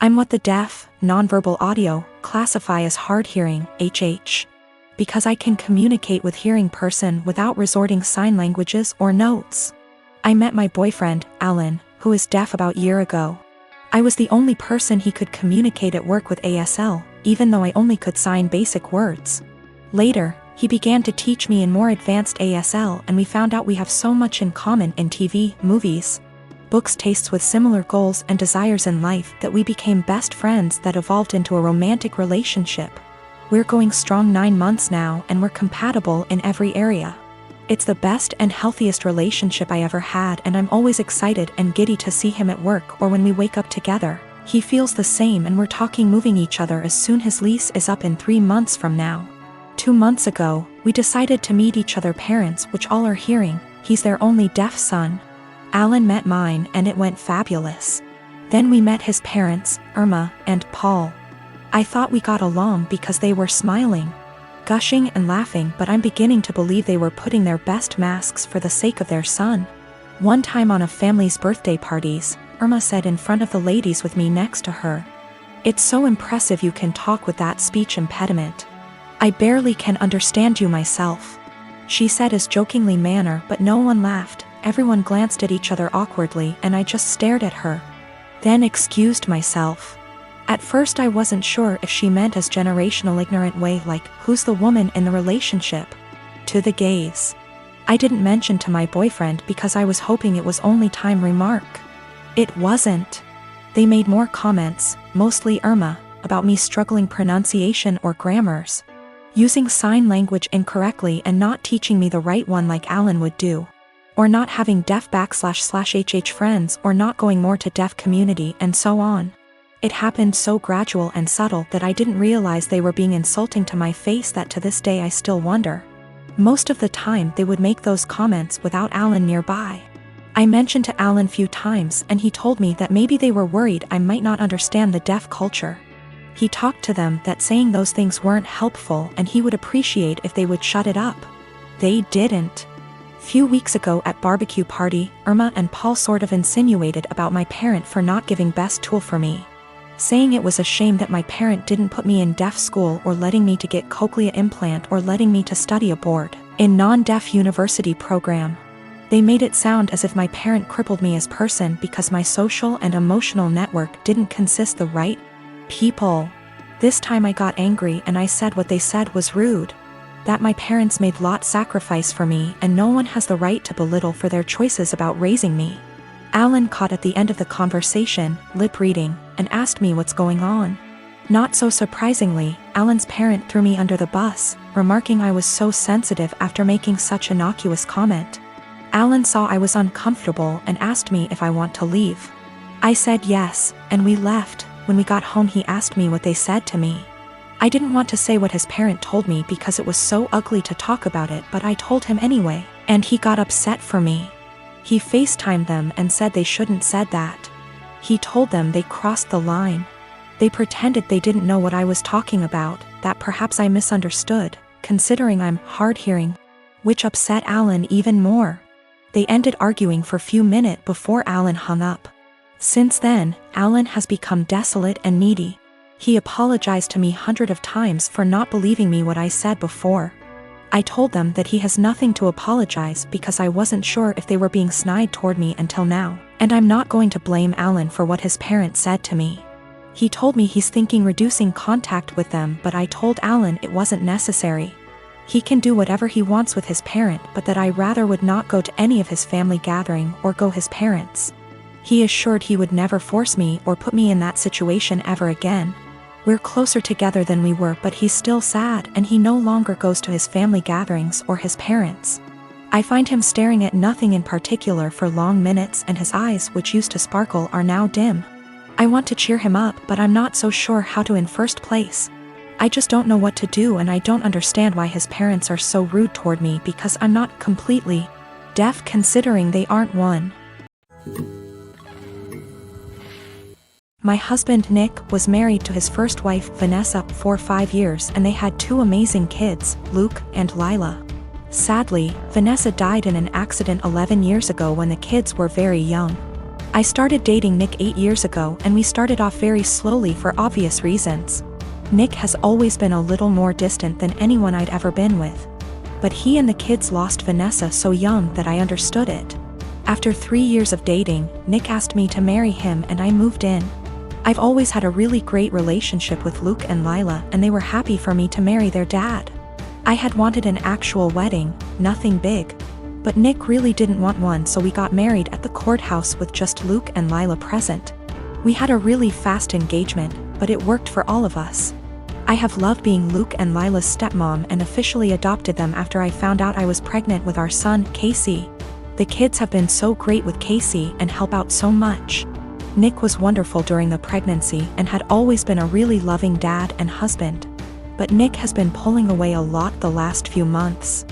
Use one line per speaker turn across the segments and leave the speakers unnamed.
I'm what the deaf, nonverbal audio classify as hard-hearing, HH. Because I can communicate with hearing person without resorting sign languages or notes. I met my boyfriend, Alan, who is deaf about a year ago. I was the only person he could communicate at work with ASL, even though I only could sign basic words. Later, he began to teach me in more advanced ASL, and we found out we have so much in common in TV, movies, books, tastes with similar goals and desires in life that we became best friends that evolved into a romantic relationship. We're going strong 9 months now and we're compatible in every area. It's the best and healthiest relationship I ever had, and I'm always excited and giddy to see him at work or when we wake up together. He feels the same, and we're talking moving each other as soon his lease is up in 3 months from now. 2 months ago, we decided to meet each other parents, which all are hearing. He's their only deaf son. Alan met mine and it went fabulous. Then we met his parents, Irma and Paul. I thought we got along because they were smiling, gushing and laughing, but I'm beginning to believe they were putting their best masks for the sake of their son. One time on a family's birthday parties, Irma said in front of the ladies with me next to her, "It's so impressive you can talk with that speech impediment. I barely can understand you myself." She said as jokingly manner, but no one laughed. Everyone glanced at each other awkwardly and I just stared at her. Then excused myself. At first I wasn't sure if she meant as generational ignorant way like, who's the woman in the relationship? To the gays. I didn't mention to my boyfriend because I was hoping it was only time remark. It wasn't. They made more comments, mostly Irma, about me struggling pronunciation or grammars, using sign language incorrectly and not teaching me the right one like Alan would do, or not having deaf//HH friends, or not going more to deaf community, and so on. It happened so gradual and subtle that I didn't realize they were being insulting to my face, that to this day I still wonder. Most of the time they would make those comments without Alan nearby. I mentioned to Alan few times and he told me that maybe they were worried I might not understand the deaf culture. He talked to them that saying those things weren't helpful and he would appreciate if they would shut it up. They didn't. Few weeks ago at barbecue party, Irma and Paul sort of insinuated about my parent for not giving best tool for me, saying it was a shame that my parent didn't put me in deaf school or letting me to get cochlea implant or letting me to study abroad in non-deaf university program. They made it sound as if my parent crippled me as person because my social and emotional network didn't consist the right people. This time I got angry and I said what they said was rude, that my parents made lot sacrifice for me and no one has the right to belittle for their choices about raising me. Alan caught at the end of the conversation, lip reading, and asked me what's going on. Not so surprisingly, Alan's parent threw me under the bus, remarking I was so sensitive after making such innocuous comment. Alan saw I was uncomfortable and asked me if I want to leave. I said yes, and we left. When we got home he asked me what they said to me. I didn't want to say what his parent told me because it was so ugly to talk about it, but I told him anyway, and he got upset for me. He FaceTimed them and said they shouldn't said that. He told them they crossed the line. They pretended they didn't know what I was talking about, that perhaps I misunderstood, considering I'm hard-hearing, which upset Alan even more. They ended arguing for a few minutes before Alan hung up. Since then, Alan has become desolate and needy. He apologized to me hundreds of times for not believing me what I said before. I told them that he has nothing to apologize because I wasn't sure if they were being snide toward me until now, and I'm not going to blame Alan for what his parents said to me. He told me he's thinking reducing contact with them, but I told Alan it wasn't necessary. He can do whatever he wants with his parent, but that I rather would not go to any of his family gathering or go his parents. He assured he would never force me or put me in that situation ever again. We're closer together than we were, but he's still sad and he no longer goes to his family gatherings or his parents. I find him staring at nothing in particular for long minutes and his eyes, which used to sparkle, are now dim. I want to cheer him up, but I'm not so sure how to in first place. I just don't know what to do, and I don't understand why his parents are so rude toward me because I'm not completely deaf considering they aren't one. My husband Nick was married to his first wife Vanessa for 5 years and they had 2 amazing kids, Luke and Lila. Sadly, Vanessa died in an accident 11 years ago when the kids were very young. I started dating Nick 8 years ago and we started off very slowly for obvious reasons. Nick has always been a little more distant than anyone I'd ever been with. But he and the kids lost Vanessa so young that I understood it. After 3 years of dating, Nick asked me to marry him and I moved in. I've always had a really great relationship with Luke and Lila and they were happy for me to marry their dad. I had wanted an actual wedding, nothing big. But Nick really didn't want one, so we got married at the courthouse with just Luke and Lila present. We had a really fast engagement, but it worked for all of us. I have loved being Luke and Lila's stepmom and officially adopted them after I found out I was pregnant with our son, Casey. The kids have been so great with Casey and help out so much. Nick was wonderful during the pregnancy and had always been a really loving dad and husband. But Nick has been pulling away a lot the last few months.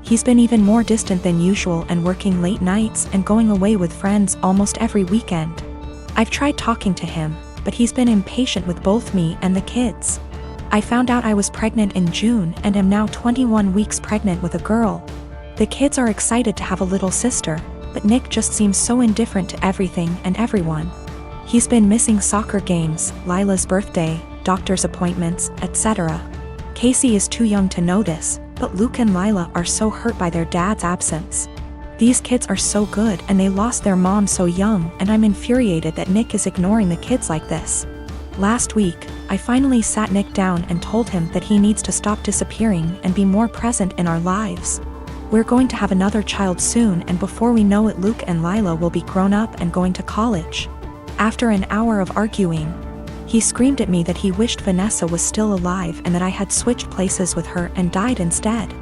He's been even more distant than usual and working late nights and going away with friends almost every weekend. I've tried talking to him, but he's been impatient with both me and the kids. I found out I was pregnant in June and am now 21 weeks pregnant with a girl. The kids are excited to have a little sister, but Nick just seems so indifferent to everything and everyone. He's been missing soccer games, Lila's birthday, doctor's appointments, etc. Casey is too young to notice, but Luke and Lila are so hurt by their dad's absence. These kids are so good and they lost their mom so young, and I'm infuriated that Nick is ignoring the kids like this. Last week, I finally sat Nick down and told him that he needs to stop disappearing and be more present in our lives. We're going to have another child soon, and before we know it Luke and Lila will be grown up and going to college. After an hour of arguing, he screamed at me that he wished Vanessa was still alive and that I had switched places with her and died instead.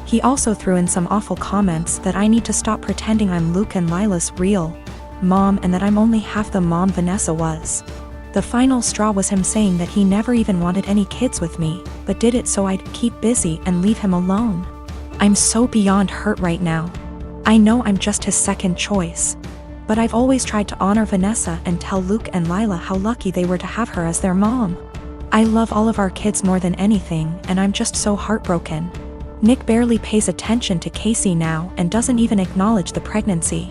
He also threw in some awful comments that I need to stop pretending I'm Luke and Lila's real mom and that I'm only half the mom Vanessa was. The final straw was him saying that he never even wanted any kids with me, but did it so I'd keep busy and leave him alone. I'm so beyond hurt right now. I know I'm just his second choice. But I've always tried to honor Vanessa and tell Luke and Lila how lucky they were to have her as their mom. I love all of our kids more than anything, and I'm just so heartbroken. Nick barely pays attention to Casey now and doesn't even acknowledge the pregnancy.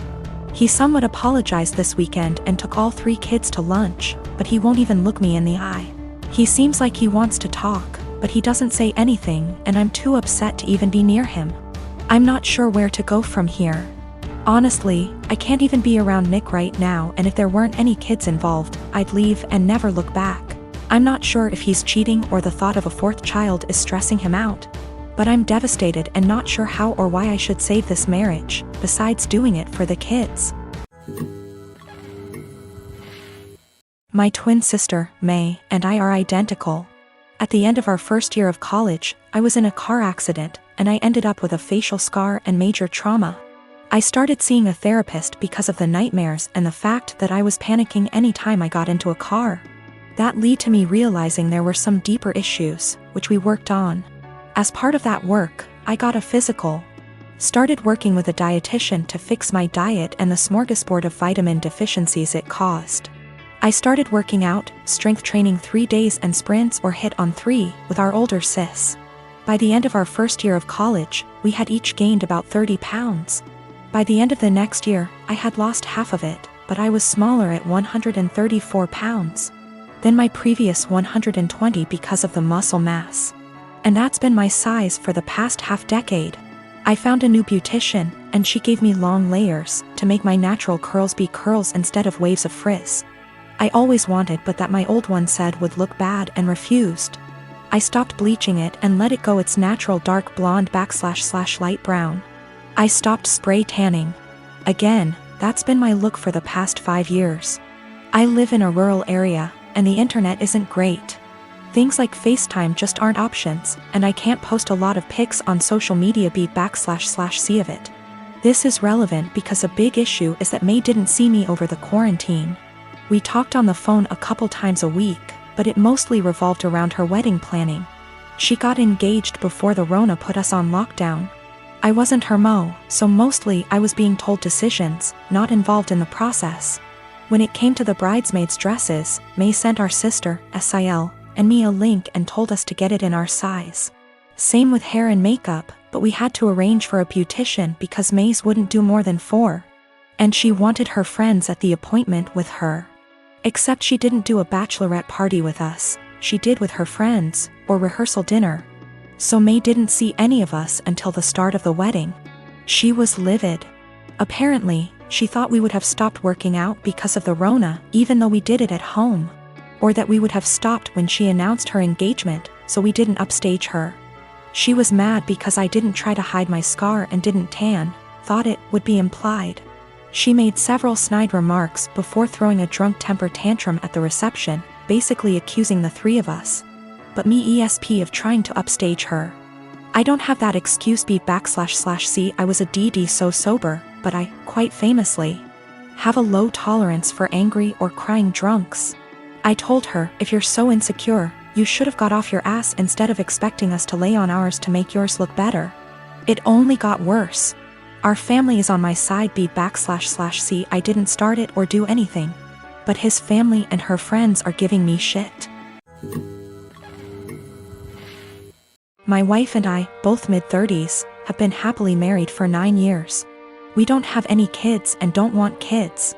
He somewhat apologized this weekend and took all 3 kids to lunch, but he won't even look me in the eye. He seems like he wants to talk, but he doesn't say anything, and I'm too upset to even be near him. I'm not sure where to go from here. Honestly, I can't even be around Nick right now, and if there weren't any kids involved, I'd leave and never look back. I'm not sure if he's cheating or the thought of a 4th child is stressing him out. But I'm devastated and not sure how or why I should save this marriage, besides doing it for the kids. My twin sister, May, and I are identical. At the end of our first year of college, I was in a car accident, and I ended up with a facial scar and major trauma. I started seeing a therapist because of the nightmares and the fact that I was panicking any time I got into a car. That led to me realizing there were some deeper issues, which we worked on. As part of that work, I got a physical. Started working with a dietitian to fix my diet and the smorgasbord of vitamin deficiencies it caused. I started working out, strength training 3 days and sprints or hit on 3 with our older sis. By the end of our first year of college, we had each gained about 30 pounds. By the end of the next year, I had lost half of it, but I was smaller at 134 pounds than my previous 120 because of the muscle mass. And that's been my size for the past half-decade. I found a new beautician, and she gave me long layers to make my natural curls be curls instead of waves of frizz. I always wanted, but that my old one said would look bad and refused. I stopped bleaching it and let it go its natural dark blonde / light brown. I stopped spray tanning. Again, that's been my look for the past 5 years. I live in a rural area, and the internet isn't great. Things like FaceTime just aren't options, and I can't post a lot of pics on social media / see of it. This is relevant because a big issue is that May didn't see me over the quarantine. We talked on the phone a couple times a week, but it mostly revolved around her wedding planning. She got engaged before the Rona put us on lockdown. I wasn't her mo, so mostly I was being told decisions, not involved in the process. When it came to the bridesmaids' dresses, May sent our sister, Sil, and me a link and told us to get it in our size. Same with hair and makeup, but we had to arrange for a beautician because May's wouldn't do more than 4. And she wanted her friends at the appointment with her. Except she didn't do a bachelorette party with us, she did with her friends, or rehearsal dinner. So May didn't see any of us until the start of the wedding. She was livid. Apparently, she thought we would have stopped working out because of the Rona, even though we did it at home. Or that we would have stopped when she announced her engagement, so we didn't upstage her. She was mad because I didn't try to hide my scar and didn't tan, thought it would be implied. She made several snide remarks before throwing a drunk temper tantrum at the reception, basically accusing the three of us. But me ESP of trying to upstage her. I don't have that excuse B//C. I was a DD so sober, but I, quite famously, have a low tolerance for angry or crying drunks. I told her, if you're so insecure, you should have got off your ass instead of expecting us to lay on ours to make yours look better. It only got worse. Our family is on my side B//C. I didn't start it or do anything. But his family and her friends are giving me shit. My wife and I, both mid-30s, have been happily married for 9 years. We don't have any kids and don't want kids.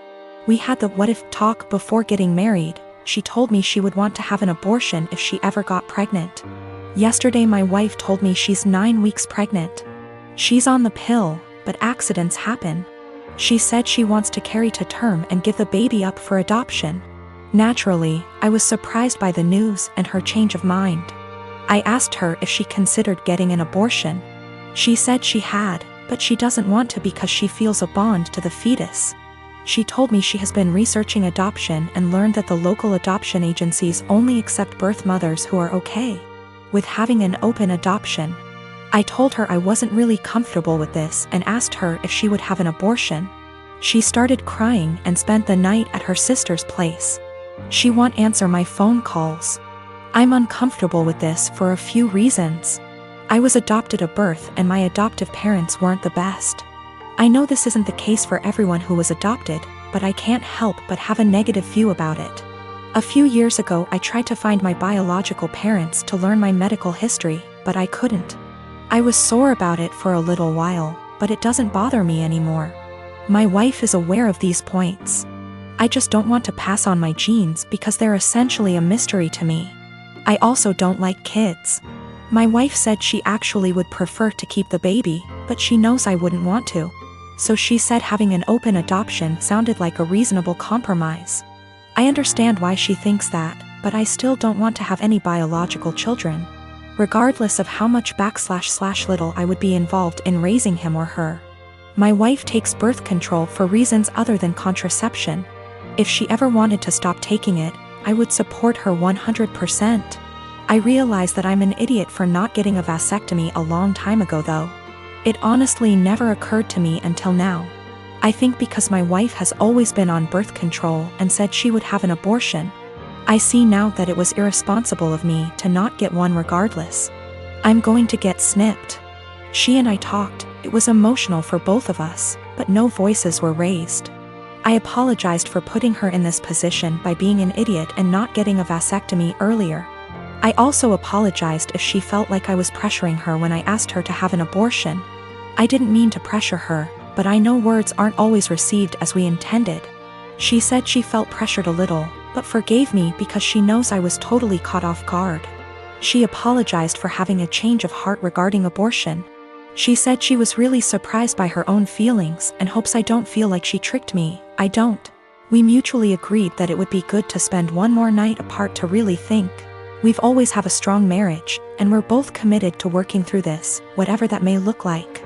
We had the what if talk before getting married. She told me she would want to have an abortion if she ever got pregnant. Yesterday my wife told me she's 9 weeks pregnant. She's on the pill, but accidents happen. She said she wants to carry to term and give the baby up for adoption. Naturally, I was surprised by the news and her change of mind. I asked her if she considered getting an abortion. She said she had, but she doesn't want to because she feels a bond to the fetus. She told me she has been researching adoption and learned that the local adoption agencies only accept birth mothers who are okay with having an open adoption. I told her I wasn't really comfortable with this and asked her if she would have an abortion. She started crying and spent the night at her sister's place. She won't answer my phone calls. I'm uncomfortable with this for a few reasons. I was adopted at birth and my adoptive parents weren't the best. I know this isn't the case for everyone who was adopted, but I can't help but have a negative view about it. A few years ago I tried to find my biological parents to learn my medical history, but I couldn't. I was sore about it for a little while, but it doesn't bother me anymore. My wife is aware of these points. I just don't want to pass on my genes because they're essentially a mystery to me. I also don't like kids. My wife said she actually would prefer to keep the baby, but she knows I wouldn't want to. So she said having an open adoption sounded like a reasonable compromise. I understand why she thinks that, but I still don't want to have any biological children, regardless of how much / little I would be involved in raising him or her. My wife takes birth control for reasons other than contraception. If she ever wanted to stop taking it, I would support her 100%. I realize that I'm an idiot for not getting a vasectomy a long time ago though. It honestly never occurred to me until now. I think because my wife has always been on birth control and said she would have an abortion. I see now that it was irresponsible of me to not get one regardless. I'm going to get snipped. She and I talked, it was emotional for both of us, but no voices were raised. I apologized for putting her in this position by being an idiot and not getting a vasectomy earlier. I also apologized if she felt like I was pressuring her when I asked her to have an abortion. I didn't mean to pressure her, but I know words aren't always received as we intended. She said she felt pressured a little, but forgave me because she knows I was totally caught off guard. She apologized for having a change of heart regarding abortion. She said she was really surprised by her own feelings and hopes I don't feel like she tricked me. I don't. We mutually agreed that it would be good to spend one more night apart to really think. We've always have a strong marriage, and we're both committed to working through this, whatever that may look like.